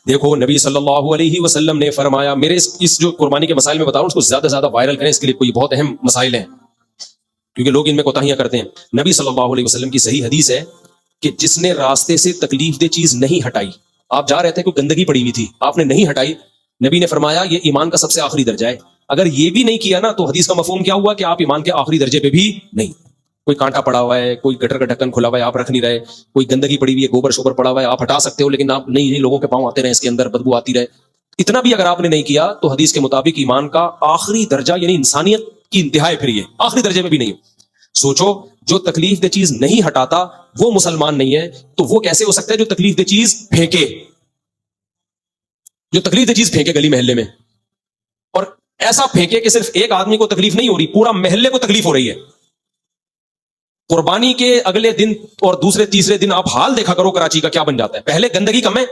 دیکھو نبی صلی اللہ علیہ وسلم نے فرمایا، میرے اس جو قربانی کے مسائل میں بتا رہا ہوں اس کو زیادہ سے زیادہ وائرل کریں، اس کے لیے کوئی بہت اہم مسائل ہیں کیونکہ لوگ ان میں کوتاہیاں کرتے ہیں۔ نبی صلی اللہ علیہ وسلم کی صحیح حدیث ہے کہ جس نے راستے سے تکلیف دہ چیز نہیں ہٹائی، آپ جا رہے تھے کوئی گندگی پڑی ہوئی تھی، آپ نے نہیں ہٹائی، نبی نے فرمایا یہ ایمان کا سب سے آخری درجہ ہے۔ اگر یہ بھی نہیں کیا نا تو حدیث کا مفہوم کیا ہوا کہ آپ ایمان کے آخری درجے پہ بھی نہیں۔ کوئی کانٹا پڑا ہوا ہے، کوئی گٹر کا ڈھکن کھلا ہوا ہے، آپ رکھ نہیں رہے، کوئی گندگی پڑی ہوئی ہے، گوبر شوبر پڑا ہوا ہے، آپ ہٹا سکتے ہو لیکن آپ نہیں، لوگوں کے پاؤں آتے رہے، اس کے اندر بدبو آتی رہے، اتنا بھی اگر آپ نے نہیں کیا تو حدیث کے مطابق ایمان کا آخری درجہ یعنی انسانیت کی انتہا ہے، پھر یہ آخری درجے میں بھی نہیں ہو۔ سوچو جو تکلیف دہ چیز نہیں ہٹاتا وہ مسلمان نہیں ہے، تو وہ کیسے ہو سکتا ہے جو تکلیف دہ چیز پھینکے، جو تکلیف دہ چیز پھینکے گلی محلے میں، اور ایسا پھینکے کہ صرف ایک آدمی کو تکلیف نہیں ہو رہی، پورا محلے کو تکلیف ہو رہی ہے۔ قربانی کے اگلے دن اور دوسرے تیسرے دن آپ حال دیکھا کرو کراچی کا کیا بن جاتا ہے۔ پہلے گندگی کم ہے،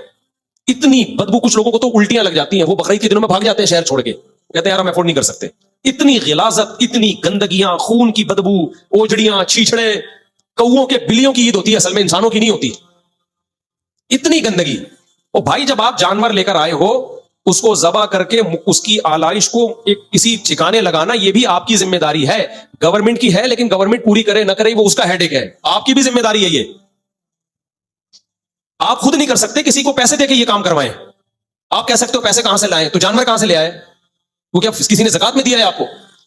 اتنی بدبو، کچھ لوگوں کو تو الٹیاں لگ جاتی ہیں، وہ بقرعید کے دنوں میں بھاگ جاتے ہیں شہر چھوڑ کے، کہتے ہیں یار ہم افورڈ نہیں کر سکتے، اتنی غلاظت، اتنی گندگیاں، خون کی بدبو، اوجڑیاں، چھیچڑے، کوؤں کے بلیوں کی عید ہوتی ہے اصل میں، انسانوں کی نہیں ہوتی، اتنی گندگی۔ اور بھائی جب آپ جانور لے کر آئے ہو اس کو ذبح کر کے اس کی آلائش کو ایک کسی ٹھکانے لگانا یہ بھی آپ کی ذمہ داری ہے، گورنمنٹ کی ہے، لیکن گورنمنٹ پوری کرے نہ کرے وہ اس کا ہیڈ ایک ہے، آپ کی بھی ذمہ داری ہے یہ۔ آپ خود نہیں کر سکتے، کسی کو پیسے دے کے یہ کام کروائیں، آپ کہہ سکتے ہو پیسے کہاں سے لائیں، تو جانور کہاں سے لے آئے؟ وہ کیا کسی نے زکات میں دیا ہے آپ کو؟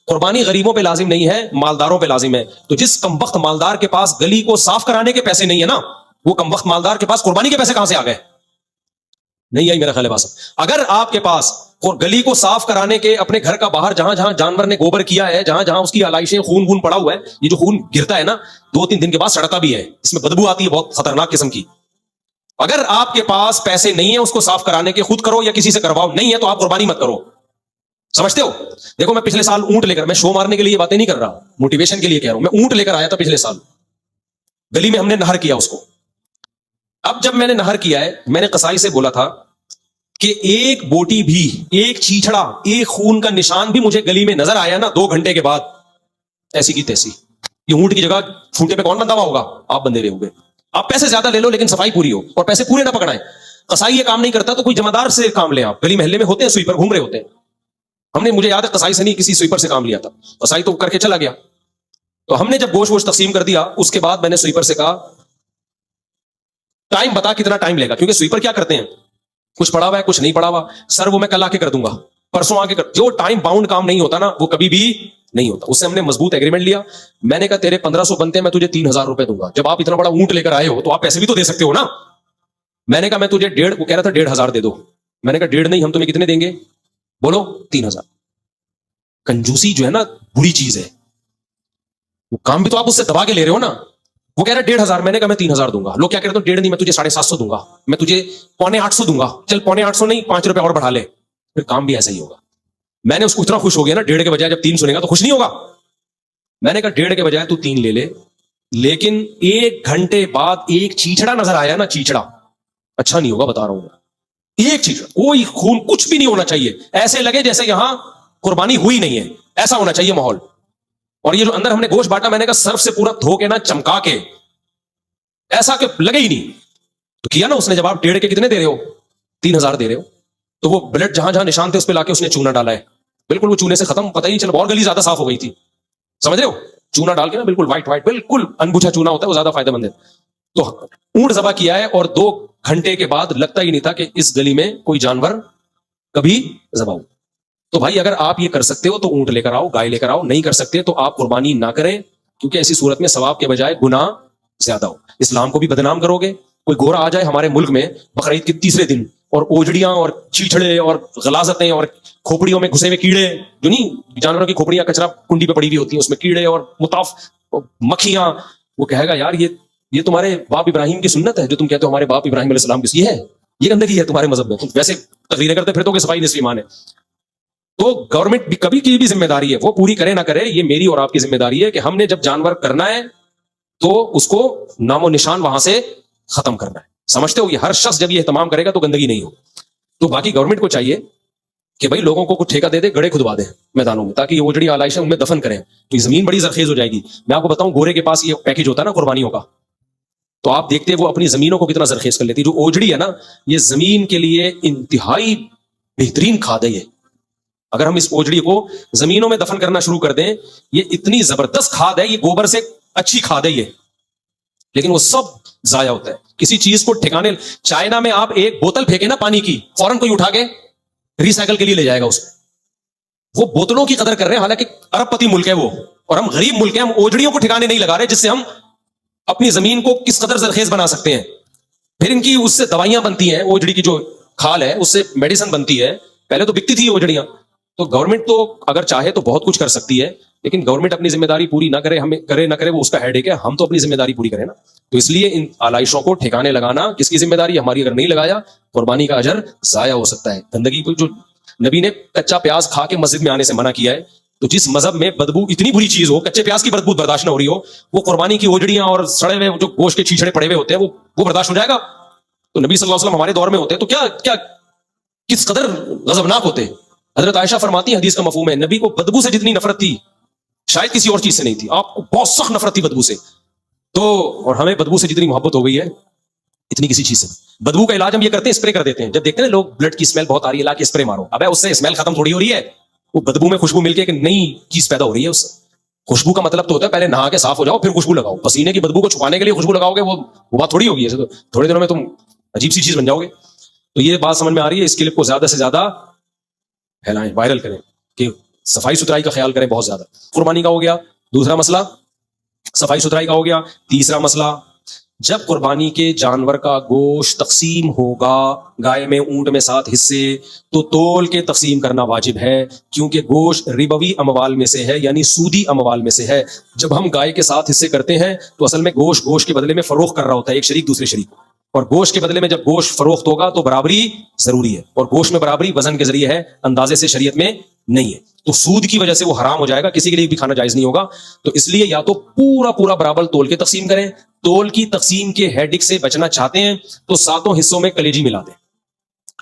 قربانی غریبوں پہ لازم نہیں ہے، مالداروں پہ لازم ہے۔ تو جس کم وقت مالدار کے پاس گلی کو صاف کرانے کے پیسے نہیں ہے نا، وہ کم وقت مالدار کے پاس قربانی کے پیسے کہاں سے آ گئے؟ نہیں آئی میرا خیال ہے بات۔ اگر آپ کے پاس گلی کو صاف کرانے کے، اپنے گھر کا باہر جہاں جہاں جانور نے گوبر کیا ہے، جہاں جہاں اس کی آلائشیں، خون خون پڑا ہوا ہے، یہ جو خون گرتا ہے نا 2-3 دن کے بعد سڑتا بھی ہے، اس میں بدبو آتی ہے بہت خطرناک قسم کی۔ اگر آپ کے پاس پیسے نہیں ہیں اس کو صاف کرانے کے، خود کرو یا کسی سے کرواؤ، نہیں ہے تو آپ قربانی مت کرو، سمجھتے ہو؟ دیکھو میں پچھلے سال اونٹ لے کر، میں شو مارنے کے لیے باتیں نہیں کر رہا، موٹیویشن کے لیے کہہ رہا ہوں، میں اونٹ لے کر آیا تھا پچھلے سال، گلی میں ہم نے نہر کیا اس کو۔ اب جب میں نے نہر کیا ہے، میں نے قصائی سے بولا تھا کہ ایک بوٹی بھی، ایک چیچڑا، ایک خون کا نشان بھی مجھے گلی میں نظر آیا نا 2 گھنٹے کے بعد، ایسی کی تیسی، یہ اونٹ کی جگہ چھوٹے پہ کون بندہ ہوا ہوگا؟ آپ بندے رہے ہوگے۔ آپ پیسے زیادہ لے لو لیکن صفائی پوری ہو، اور پیسے پورے نہ پکڑائیں۔ قصائی یہ کام نہیں کرتا تو کوئی جمعدار سے کام لیں، آپ گلی محلے میں ہوتے ہیں سویپر گھوم رہے ہوتے ہیں، ہم نے، مجھے یاد ہے قصائی سے نہیں کسی سویپر سے کام لیا تھا، قصائی تو کر کے چلا گیا۔ تو ہم نے جب گوشت ووشت تقسیم کر دیا اس کے بعد میں نے سویپر سے کہا ٹائم بتا کتنا ٹائم لے گا، کیونکہ سویپر کیا کرتے ہیں، کچھ پڑا ہوا ہے کچھ نہیں پڑا ہوا، سر وہ میں کل آ کے کر دوں گا، پرسوں آ کے کر، جو ٹائم باؤنڈ کام نہیں ہوتا نا وہ کبھی بھی نہیں ہوتا۔ اس سے ہم نے مضبوط ایگریمنٹ لیا، میں نے کہا تیرے 1500 بنتے ہیں، میں تجھے 3000 روپے دوں گا، جب آپ اتنا بڑا اونٹ لے کر آئے ہو تو آپ پیسے بھی تو دے سکتے ہو نا۔ میں نے کہا میں تجھے 1.5، وہ کہہ رہا تھا 1500 دے دو، میں نے کہا 1.5 نہیں، ہم تمہیں کتنے دیں گے؟ بولو 3000۔ کنجوسی جو ہے نا بری چیز ہے، وہ کام بھی تو آپ اس سے دبا کے لے رہے ہو نا۔ وہ کہہ رہا 1500، میں نے کہا میں 3000 دوں گا، لوگ کیا کہہ رہے ہیں 1.5 نہیں، میں تجھے 750 دوں گا، میں تجھے 850 دوں گا، چل 850 نہیں 5 روپے اور بڑھا لے، پھر کام بھی ایسا ہی ہوگا۔ میں نے اس کو اتنا خوش ہو گیا نا، 1.5 کے بجائے جب 3 سنے گا تو خوش نہیں ہوگا۔ میں نے کہا 1.5 کے بجائے تو 3 لے لے، لیکن 1 گھنٹے بعد ایک چیچڑا نظر آیا نا، چیچڑا اچھا نہیں ہوگا، بتا رہا ہوں میں، ایک چیچڑا، کوئی خون کچھ بھی نہیں ہونا چاہیے، ایسے لگے جیسے یہاں قربانی ہوئی نہیں ہے، ایسا ہونا چاہیے ماحول۔ اور یہ جو اندر ہم نے گوشت بانٹا، میں نے کہا سرف سے پورا دھو کے نا، چمکا کے، ایسا کہ لگے ہی نہیں، تو کیا نا اس نے۔ جب آپ 1.5 کے کتنے دے رہے ہو؟ 3000 دے رہے ہو، تو وہ بلڈ جہاں جہاں نشان تھے اس پہ لا کے اس نے چونا ڈالا ہے، بالکل وہ چونے سے ختم، پتہ ہی چلا، اور گلی زیادہ صاف ہو گئی تھی، سمجھ رہے ہو؟ چونا ڈال کے نا بالکل وائٹ وائٹ، بالکل انبوجھا چونا ہوتا ہے، وہ زیادہ فائدہ مند ہے۔ تو اونٹ ذبح کیا ہے اور 2 گھنٹے کے بعد لگتا ہی نہیں تھا کہ اس گلی میں کوئی جانور کبھی ذبح ہو۔ تو بھائی اگر آپ یہ کر سکتے ہو تو اونٹ لے کر آؤ، گائے لے کر آؤ، نہیں کر سکتے تو آپ قربانی نہ کریں، کیونکہ ایسی صورت میں ثواب کے بجائے گناہ زیادہ ہو، اسلام کو بھی بدنام کرو گے۔ کوئی گورا آ جائے ہمارے ملک میں بقرعید کے تیسرے دن، اور اوجڑیاں اور چیچڑے اور غلاظتیں اور کھوپڑیوں میں گھسے ہوئے کیڑے، جو نہیں جانوروں کی کھوپڑیاں کچرا کنڈی پہ پڑی ہوئی ہوتی ہیں، اس میں کیڑے اور مطاف مکھیاں، وہ کہے گا یار یہ تمہارے باپ ابراہیم کی سنت ہے، جو تم کہتے ہو ہمارے باپ ابراہیم علیہ السلام کی، یہ ہے، یہ گندگی ہے تمہارے مذہب میں، تم ویسے تقریریں کرتے پھر تو کہ صفائی نصف ایمان ہے۔ تو گورنمنٹ بھی کبھی کی بھی ذمہ داری ہے، وہ پوری کرے نہ کرے، یہ میری اور آپ کی ذمہ داری ہے کہ ہم نے جب جانور کرنا ہے تو اس کو نام و نشان وہاں سے ختم کرنا ہے، سمجھتے ہو؟ یہ ہر شخص جب یہ اہتمام کرے گا تو گندگی نہیں ہو۔ تو باقی گورنمنٹ کو چاہیے کہ بھائی لوگوں کو کچھ ٹھیکہ دے دے، گڑھے کھدوا دے میدانوں میں، تاکہ یہ اوجڑی آلائشیں ان میں دفن کریں، تو یہ زمین بڑی زرخیز ہو جائے گی۔ میں آپ کو بتاؤں گورے کے پاس یہ پیکج ہوتا ہے نا قربانیوں کا، تو آپ دیکھتے وہ اپنی زمینوں کو کتنا زرخیز کر لیتی. جو اوجڑی ہے نا یہ زمین کے لیے انتہائی بہترین کھاد ہے. یہ اگر ہم اس اوجڑی کو زمینوں میں دفن کرنا شروع کر دیں یہ اتنی زبردست کھاد ہے. یہ گوبر سے اچھی کھاد ہے یہ, لیکن وہ سب ضائع ہوتا ہے. کسی چیز کو ٹھکانے, چائنا میں آپ ایک بوتل پھینکے نا پانی کی, فوراً کوئی اٹھا کے ریسائیکل کے لیے لے جائے گا اس کو. وہ بوتلوں کی قدر کر رہے ہیں, حالانکہ ارب پتی ملک ہے وہ, اور ہم غریب ملک ہیں. ہم اوجڑیوں کو ٹھکانے نہیں لگا رہے جس سے ہم اپنی زمین کو کس قدر زرخیز بنا سکتے ہیں. پھر ان کی اس سے دوائیاں بنتی ہیں, اوجڑی کی جو کھال ہے اس سے میڈیسن بنتی ہے. پہلے تو بکتی تھی اوجڑیاں. تو گورنمنٹ تو اگر چاہے تو بہت کچھ کر سکتی ہے, لیکن گورنمنٹ اپنی ذمہ داری پوری نہ کرے, ہمیں کرے نہ کرے وہ اس کا ہیڈ ایک ہے. ہم تو اپنی ذمہ داری پوری کریں نا. تو اس لیے ان آلائشوں کو ٹھکانے لگانا کس کی ذمہ داری؟ ہماری. اگر نہیں لگایا قربانی کا اجر ضائع ہو سکتا ہے. گندگی کو, جو نبی نے کچا پیاز کھا کے مسجد میں آنے سے منع کیا ہے, تو جس مذہب میں بدبو اتنی بری چیز ہو, کچے پیاز کی بدبو برداشت نہ ہو رہی ہو, وہ قربانی کی اوجڑیاں اور سڑے ہوئے جو گوشت کے چھیچڑے پڑے ہوئے ہوتے ہیں وہ برداشت ہو جائے گا؟ تو نبی صلی اللہ علیہ وسلم ہمارے دور میں ہوتے تو کیا کس قدر غضبناک ہوتے. حضرت عائشہ فرماتی ہیں, حدیث کا مفہوم ہے, نبی کو بدبو سے جتنی نفرت تھی شاید کسی اور چیز سے نہیں تھی. آپ کو بہت سخت نفرت تھی بدبو سے, تو اور ہمیں بدبو سے جتنی محبت ہو گئی ہے اتنی کسی چیز سے. بدبو کا علاج ہم یہ کرتے ہیں, اسپرے کر دیتے ہیں. جب دیکھتے ہیں لوگ بلڈ کی اسمیل بہت آ رہی ہے, لا کے اسپرے مارو. ابے اس سے اسمیل ختم تھوڑی ہو رہی ہے, وہ بدبو میں خوشبو مل کے ایک نئی چیز پیدا ہو رہی ہے اس سے. خوشبو کا مطلب تو ہوتا ہے پہلے نہا کے صاف ہو جاؤ پھر خوشبو لگاؤ. پسینے کی بدبو کو چھپانے کے لیے خوشبو لگاؤ گے وہ بات تھوڑی ہوگی. ایسے تو تھوڑے دنوں میں تم عجیب سی چیز بن جاؤ گے. تو یہ بات سمجھ میں آ رہی ہے. اس کلپ کو زیادہ سے زیادہ پھیلائیں, وائرل کریں, کہ صفائی ستھرائی کا خیال کریں بہت زیادہ. قربانی کا ہو گیا دوسرا مسئلہ, صفائی ستھرائی کا ہو گیا تیسرا مسئلہ. جب قربانی کے جانور کا گوشت تقسیم ہوگا, گائے میں اونٹ میں 7 حصے, تو تول کے تقسیم کرنا واجب ہے, کیونکہ گوشت ربوی اموال میں سے ہے, یعنی سودی اموال میں سے ہے. جب ہم گائے کے 7 حصے کرتے ہیں تو اصل میں گوشت کے بدلے میں فروخت کر رہا ہوتا ہے ایک شریک دوسرے شریک کو, اور گوشت کے بدلے میں جب گوشت فروخت ہوگا تو برابری ضروری ہے, اور گوشت میں برابری وزن کے ذریعے ہے, اندازے سے شریعت میں نہیں ہے. تو سود کی وجہ سے وہ حرام ہو جائے گا, کسی کے لیے بھی کھانا جائز نہیں ہوگا. تو اس لیے یا تو پورا برابر تول کے تقسیم کریں. تول کی تقسیم کے ہیڈک سے بچنا چاہتے ہیں تو 7 حصوں میں کلیجی ملا دیں.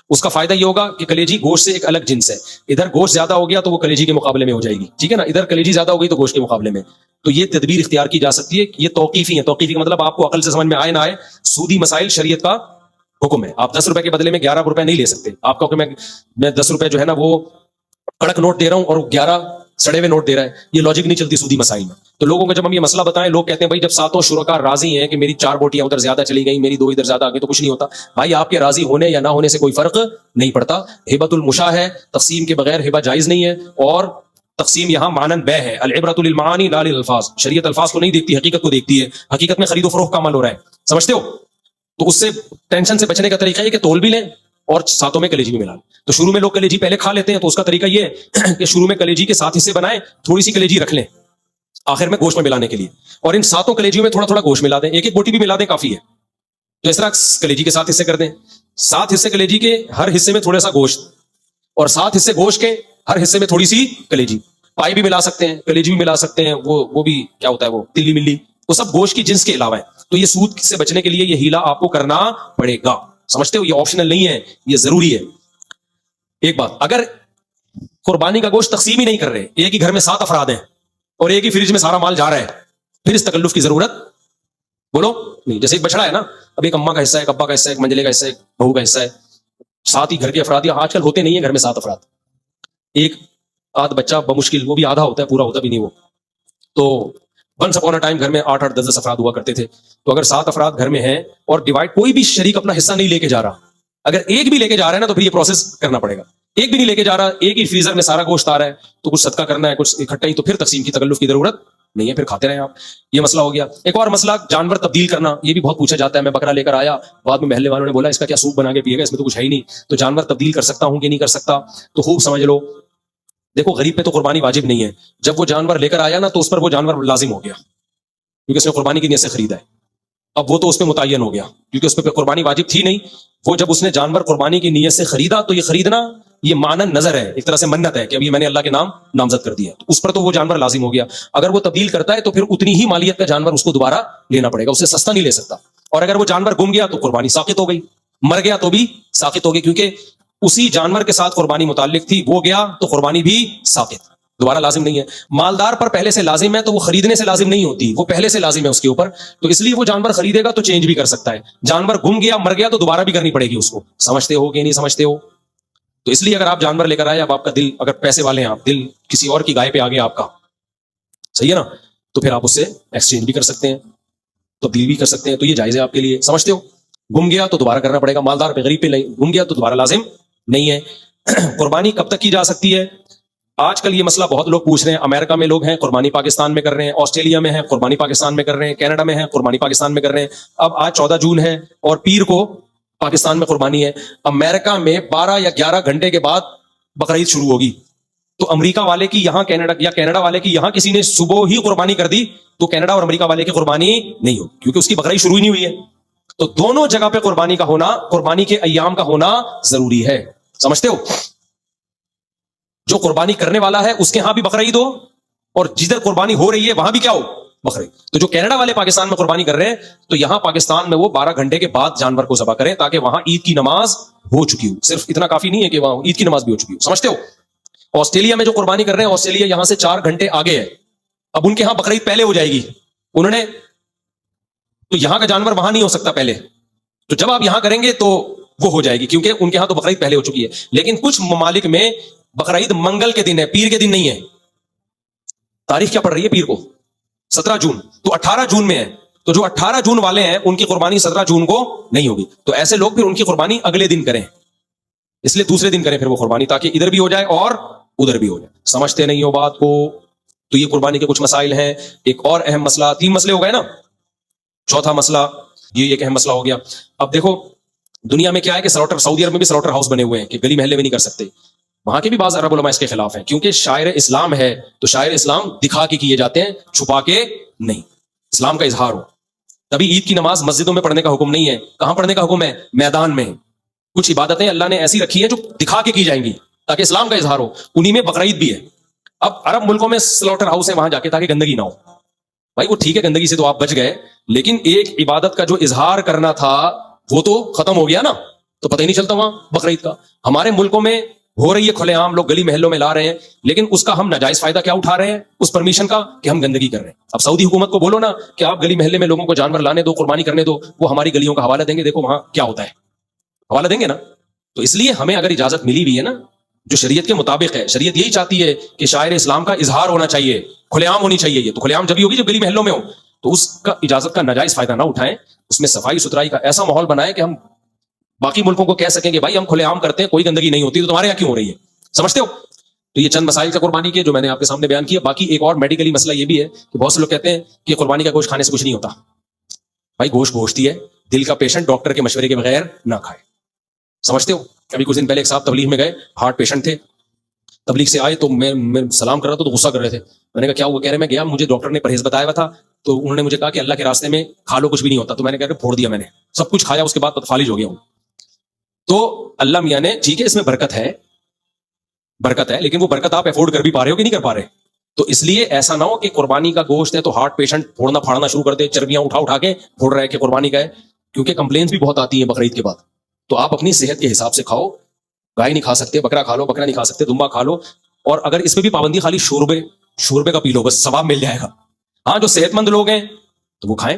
اس کا فائدہ یہ ہوگا کہ کلیجی گوشت سے ایک الگ جنس ہے. ادھر گوشت زیادہ ہو گیا تو وہ کلیجی کے مقابلے میں ہو جائے گی, ٹھیک ہے نا. ادھر کلیجی زیادہ ہو گئی تو گوشت کے مقابلے میں. تو یہ تدبیر اختیار کی جا سکتی ہے. یہ توقیفی ہے. توقیفی کا مطلب آپ کو عقل سے سمجھ میں آئے نہ آئے, سودی مسائل شریعت کا حکم ہے. آپ 10 روپے کے بدلے میں 11 روپے نہیں لے سکتے. آپ کا حکم ہے میں 10 روپے جو ہے نا وہ کڑک نوٹ دے رہا ہوں اور 11 سڑے ہوئے نوٹ دے رہا ہے. یہ لاجک نہیں چلتی سودی مسائل میں. تو لوگوں کو جب ہم یہ مسئلہ بتائیں, لوگ کہتے ہیں بھائی جب 7 شرکا راضی ہیں کہ میری 4 بوٹیاں ادھر زیادہ چلی گئی, میری 2 ادھر زیادہ آ گئی, تو کچھ نہیں ہوتا. بھائی آپ کے راضی ہونے یا نہ ہونے سے کوئی فرق نہیں پڑتا. ہبۃ المشاہ ہے, تقسیم کے بغیر ہبہ جائز نہیں ہے, اور تقسیم یہاں مانن بے ہے. العبرۃ للمعانی لا للالفاظ. شریعت الفاظ کو نہیں دیکھتی, حقیقت کو دیکھتی ہے. حقیقت میں خرید و فروخت کا عمل ہو رہا ہے, سمجھتے ہو. تو اس سے ٹینشن سے بچنے کا طریقہ یہ کہ تول بھی لیں اور 7 میں کلیجی بھی ملا لیں. تو شروع میں لوگ کلیجی پہلے کھا لیتے ہیں, تو اس کا طریقہ یہ ہے کہ شروع میں کلیجی کے 7 حصے بنائیں, تھوڑی سی کلیجی رکھ لیں آخر میں گوشت میں ملانے کے لیے, اور ان 7 کلیجیوں میں تھوڑا گوشت ملا دیں. ایک بوٹی بھی ملا دیں, کافی ہے. تو اس طرح کلیجی کے 7 حصے کر دیں. 7 حصے کلیجی کے, ہر حصے میں تھوڑا سا گوشت, اور 7 حصے گوشت کے, ہر حصے میں تھوڑی سی کلیجی. پائی بھی ملا سکتے ہیں, کلیجی بھی ملا سکتے ہیں, وہ بھی کیا ہوتا ہے وہ تلی ملی, وہ سب گوشت کی جنس کے علاوہ ہے. تو یہ سود سے بچنے کے لیے یہ ہیلا آپ کو کرنا پڑے گا, سمجھتے ہو. یہ آپشنل نہیں ہے, یہ ضروری ہے. ایک بات, اگر قربانی کا گوشت تقسیم ہی نہیں کر رہے, ایک ہی گھر میں 7 افراد ہیں اور ایک ہی فریج میں سارا مال جا رہا ہے, پھر اس تکلف کی ضرورت بولو نہیں. جیسے ایک بچڑا ہے نا, اب ایک اماں کا حصہ ہے, ایک ابا کا حصہ ہے, ایک منجلے کا حصہ ہے, ایک بہو کا حصہ ہے, 7 ہی گھر کے افراد. یا آج کل ہوتے نہیں ہیں گھر میں 7 افراد, ایک آدھ بچہ بمشکل, وہ بھی آدھا ہوتا ہے, پورا ہوتا بھی نہیں وہ. تو ونس اپون اے ٹائم گھر میں 8 10 افراد ہوا کرتے تھے. تو اگر 7 افراد گھر میں ہیں اور ڈیوائڈ, کوئی بھی شریک اپنا حصہ نہیں لے کے جا رہا, اگر ایک بھی لے کے جا رہا ہے نا تو پھر یہ پروسیس کرنا پڑے گا. ایک بھی نہیں لے کے جا رہا, ایک ہی فریزر میں سارا گوشت آ رہا ہے, تو کچھ صدقہ کرنا ہے, کچھ اکٹھا ہی, تو پھر تقسیم کی تکلف کی ضرورت نہیں ہے, پھر کھاتے رہیں آپ. یہ مسئلہ ہو گیا. ایک اور مسئلہ, جانور تبدیل کرنا. یہ بھی بہت پوچھا جاتا ہے. میں بکرا لے کر آیا, بعد میں محلے والوں نے بولا اس کا کیا سوپ بنا کے پیے گا, اس میں تو کچھ ہے ہی نہیں, تو جانور تبدیل کر سکتا ہوں کہ نہیں کر سکتا. تو خوب سمجھ لو, دیکھو غریب پہ تو قربانی واجب نہیں ہے. جب وہ جانور لے کر آیا نا تو اس پر وہ جانور لازم ہو گیا, کیونکہ اس نے قربانی کی نیت سے خریدا ہے. اب وہ تو اس پہ متعین ہو گیا, کیونکہ اس پہ قربانی واجب تھی نہیں. وہ جب اس نے جانور قربانی کی نیت سے خریدا, تو یہ خریدنا یہ مانن نظر ہے, ایک طرح سے منت ہے کہ اب یہ میں نے اللہ کے نام نامزد کر دیا, تو اس پر تو وہ جانور لازم ہو گیا. اگر وہ تبدیل کرتا ہے تو پھر اتنی ہی مالیت کا جانور اس کو دوبارہ لینا پڑے گا, اسے سستا نہیں لے سکتا. اور اگر وہ جانور گم گیا تو قربانی ساقط ہو گئی, مر گیا تو بھی ساقط ہو گئی, کیونکہ اسی جانور کے ساتھ قربانی متعلق تھی, وہ گیا تو قربانی بھی ساقط. دوبارہ لازم نہیں ہے. مالدار پر پہلے سے لازم ہے تو وہ خریدنے سے لازم نہیں ہوتی, وہ پہلے سے لازم ہے اس کے اوپر, تو اس لیے وہ جانور خریدے گا تو چینج بھی کر سکتا ہے. جانور گم گیا مر گیا تو دوبارہ بھی کرنی پڑے گی اس کو. سمجھتے ہو کہ نہیں سمجھتے ہو؟ تو اس لیے اگر آپ جانور لے کر آئے, اب آپ کا دل, اگر پیسے والے ہیں آپ, دل کسی اور کی گائے پہ آ گیا آپ کا, صحیح ہے نا, تو پھر آپ اس سے ایکسچینج بھی کر سکتے ہیں, تبدیل بھی کر سکتے ہیں, تو یہ جائز ہے آپ کے لیے. سمجھتے ہو؟ گم گیا تو دوبارہ کرنا پڑے گا, مالدار پہ غریب پہ گم گیا تو دوبارہ لازم نہیں ہے. قربانی کب تک کی جا سکتی ہے؟ آج کل یہ مسئلہ بہت لوگ پوچھ رہے ہیں. امریکہ میں لوگ ہیں قربانی پاکستان میں کر رہے ہیں, آسٹریلیا میں ہیں قربانی پاکستان میں کر رہے ہیں, کینیڈا میں ہیں قربانی پاکستان میں کر رہے ہیں. اب آج 14 جون ہے اور پیر کو پاکستان میں قربانی ہے. امریکہ میں 12 یا 11 گھنٹے کے بعد بقرعید شروع ہوگی. تو امریکہ والے کی یہاں کینیڈا والے کی یہاں کسی نے صبح ہی قربانی کر دی تو کینیڈا اور امریکہ والے کی قربانی نہیں ہوگی, کیونکہ اس کی بقرعید شروع ہی نہیں ہوئی ہے. تو دونوں جگہ پہ قربانی کا ہونا, قربانی کے ایام کا ہونا ضروری ہے. سمجھتے ہو؟ جو قربانی کرنے والا ہے اس کے ہاں بھی بقرعید ہو, اور جدھر قربانی ہو رہی ہے وہاں بھی کیا ہو, بقرعید. تو جو کینیڈا والے پاکستان میں قربانی کر رہے ہیں تو یہاں پاکستان میں وہ 12 گھنٹے کے بعد جانور کو ذبح کریں تاکہ وہاں عید کی نماز ہو چکی ہو. صرف اتنا کافی نہیں ہے کہ وہاں عید کی نماز بھی ہو چکی ہو. سمجھتے ہو؟ آسٹریلیا میں جو قربانی کر رہے ہیں, آسٹریلیا یہاں سے 4 گھنٹے آگے ہے, اب ان کے ہاں بقرعید پہلے ہو جائے گی. انہوں نے تو یہاں کا جانور وہاں نہیں ہو سکتا پہلے, تو جب آپ یہاں کریں گے تو وہ ہو جائے گی, کیونکہ ان کے ہاں تو بقرعید پہلے ہو چکی ہے. لیکن کچھ ممالک میں بقرعید منگل کے دن ہے, پیر کے دن نہیں ہے. تاریخ کیا پڑ رہی ہے پیر کو؟ 17 جون, تو 18 جون میں ہے. تو جو 18 جون والے ہیں ان کی قربانی 17 جون کو نہیں ہوگی. تو ایسے لوگ پھر ان کی قربانی اگلے دن کریں, اس لیے دوسرے دن کریں پھر وہ قربانی, تاکہ ادھر بھی ہو جائے اور ادھر بھی ہو جائے. سمجھتے نہیں ہو بات کو؟ تو یہ قربانی کے کچھ مسائل ہیں. ایک اور اہم مسئلہ, 3 مسئلے ہو گئے نا, چوتھا مسئلہ یہ ایک اہم مسئلہ ہو گیا. اب دیکھو دنیا میں کیا ہے کہ سلوٹر, سعودی عرب میں بھی سلوٹر ہاؤس بنے ہوئے ہیں کہ گلی محلے میں نہیں کر سکتے. وہاں کے بھی بعض عرب علماء اس کے خلاف ہیں, کیونکہ شاعر اسلام ہے تو شاعر اسلام دکھا کے کیے جاتے ہیں, چھپا کے نہیں. اسلام کا اظہار ہو. تبھی عید کی نماز مسجدوں میں پڑھنے کا حکم نہیں ہے. کہاں پڑھنے کا حکم ہے؟ میدان میں. کچھ عبادتیں اللہ نے ایسی رکھی ہیں جو دکھا کے کی جائیں گی تاکہ اسلام کا اظہار ہو. انہی میں بقرعید بھی ہے. اب عرب ملکوں میں سلوٹر ہاؤس ہے وہاں جا کے تاکہ گندگی نہ ہو. بھائی وہ ٹھیک ہے, گندگی سے تو آپ بچ گئے, لیکن ایک عبادت کا جو اظہار کرنا تھا وہ تو ختم ہو گیا نا, تو پتہ ہی نہیں چلتا وہاں بقرعید کا. ہمارے ملکوں میں ہو رہی ہے کھلے عام, لوگ گلی محلوں میں لا رہے ہیں, لیکن اس کا ہم ناجائز فائدہ کیا اٹھا رہے ہیں اس پرمیشن کا کہ ہم گندگی کر رہے ہیں. اب سعودی حکومت کو بولو نا کہ آپ گلی محلے میں لوگوں کو جانور لانے دو, قربانی کرنے دو, وہ ہماری گلیوں کا حوالہ دیں گے, دیکھو وہاں کیا ہوتا ہے, حوالہ دیں گے نا. تو اس لیے ہمیں اگر اجازت ملی ہوئی ہے نا جو شریعت کے مطابق ہے, شریعت یہی چاہتی ہے کہ شاعر اسلام کا اظہار ہونا چاہیے, کھلے عام ہونی چاہیے. یہ تو کھلے عام جبھی ہوگی جب گلی محلوں میں ہو, تو اس کا اجازت کا ناجائز فائدہ نہ اٹھائیں. اس میں صفائی ستھرائی کا ایسا ماحول بنائیں کہ ہم باقی ملکوں کو کہہ سکیں کہ بھائی ہم کھلے عام کرتے ہیں, کوئی گندگی نہیں ہوتی, تو تمہارے یہاں کیوں ہو رہی ہے. سمجھتے ہو؟ تو یہ چند مسائل کا قربانی کے جو میں نے آپ کے سامنے بیان کیا. باقی ایک اور میڈیکلی مسئلہ یہ بھی ہے کہ بہت سے لوگ کہتے ہیں کہ قربانی کا گوشت کھانے سے کچھ نہیں ہوتا. بھائی گوشت گوشت ہی ہے, دل کا پیشنٹ ڈاکٹر کے مشورے کے بغیر نہ کھائے. سمجھتے ہو؟ ابھی کچھ دن پہلے ایک صاحب تبلیغ میں گئے, ہارٹ پیشنٹ تھے, تبلیغ سے آئے تو میں سلام کر رہا تھا تو غصہ کر رہے تھے. میں نے کہا کیا ہوا؟ کہہ رہے میں گیا, مجھے ڈاکٹر نے پرہیز بتایا ہوا تھا, تو انہوں نے مجھے کہا کہ اللہ کے راستے میں کھا لو کچھ بھی نہیں ہوتا. تو میں نے کہا کہ پھوڑ دیا, میں نے سب کچھ کھایا, اس کے بعد فالج ہو گیا ہوں. تو اللہ میاں نے ٹھیک ہے اس میں برکت ہے, برکت ہے, لیکن وہ برکت آپ افورڈ کر بھی پا رہے ہو کہ نہیں کر پا رہے. تو اس لیے ایسا نہ ہو کہ قربانی کا گوشت ہے تو ہارٹ پیشنٹ پھوڑنا پھاڑنا شروع کر دے, چربیاں اٹھا کے پھوڑ رہا ہے کہ قربانی کا ہے, کیونکہ کمپلینس بھی بہت آتی ہیں بقرعید کے بعد. تو آپ اپنی صحت کے حساب سے کھاؤ, گائے نہیں کھا سکتے بکرا کھا لو, بکرا نہیں کھا سکتے دمبا کھا لو. اور اگر اس پہ بھی پابندی, خالی شوربے کا پی لو, بس ثواب مل جائے گا. ہاں جو صحت مند لوگ ہیں تو وہ کھائیں,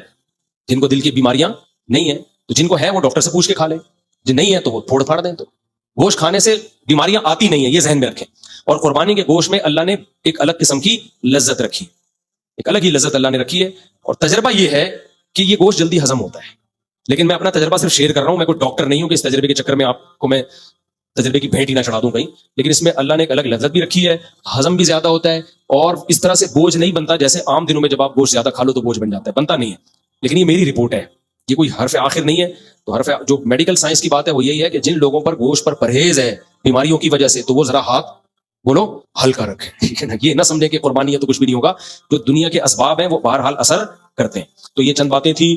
جن کو دل کی بیماریاں نہیں ہیں, تو جن کو ہے وہ ڈاکٹر سے پوچھ کے کھا لیں, جن نہیں ہے تو وہ پھوڑ پھاڑ دیں. تو گوشت کھانے سے بیماریاں آتی نہیں ہیں, یہ ذہن میں رکھیں. اور قربانی کے گوشت میں اللہ نے ایک الگ قسم کی لذت رکھی, ایک الگ ہی لذت اللہ نے رکھی ہے. اور تجربہ یہ ہے کہ یہ گوشت جلدی ہضم ہوتا ہے. لیکن میں اپنا تجربہ صرف شیئر کر رہا ہوں, میں کوئی ڈاکٹر نہیں ہوں کہ اس تجربے کے چکر میں آپ کو میں تجربے کی بھیٹ ہی نہ چڑھا دوں کہیں. لیکن اس میں اللہ نے ایک الگ لذت بھی رکھی ہے, ہضم بھی زیادہ ہوتا ہے, اور اس طرح سے بوجھ نہیں بنتا جیسے عام دنوں میں جب آپ گوشت زیادہ کھا لو تو بوجھ بن جاتا ہے, بنتا نہیں ہے. لیکن یہ میری رپورٹ ہے, یہ کوئی حرف آخر نہیں ہے. تو حرف جو میڈیکل سائنس کی بات ہے وہ یہی ہے کہ جن لوگوں پر گوشت پر پرہیز ہے بیماریوں کی وجہ سے, تو وہ ذرا ہاتھ بولو ہلکا رکھیں, ٹھیک ہے نا. یہ نہ سمجھیں کہ قربانی ہے تو کچھ بھی نہیں ہوگا, جو دنیا کے اسباب ہیں وہ بہرحال اثر کرتے ہیں. تو یہ چند باتیں تھی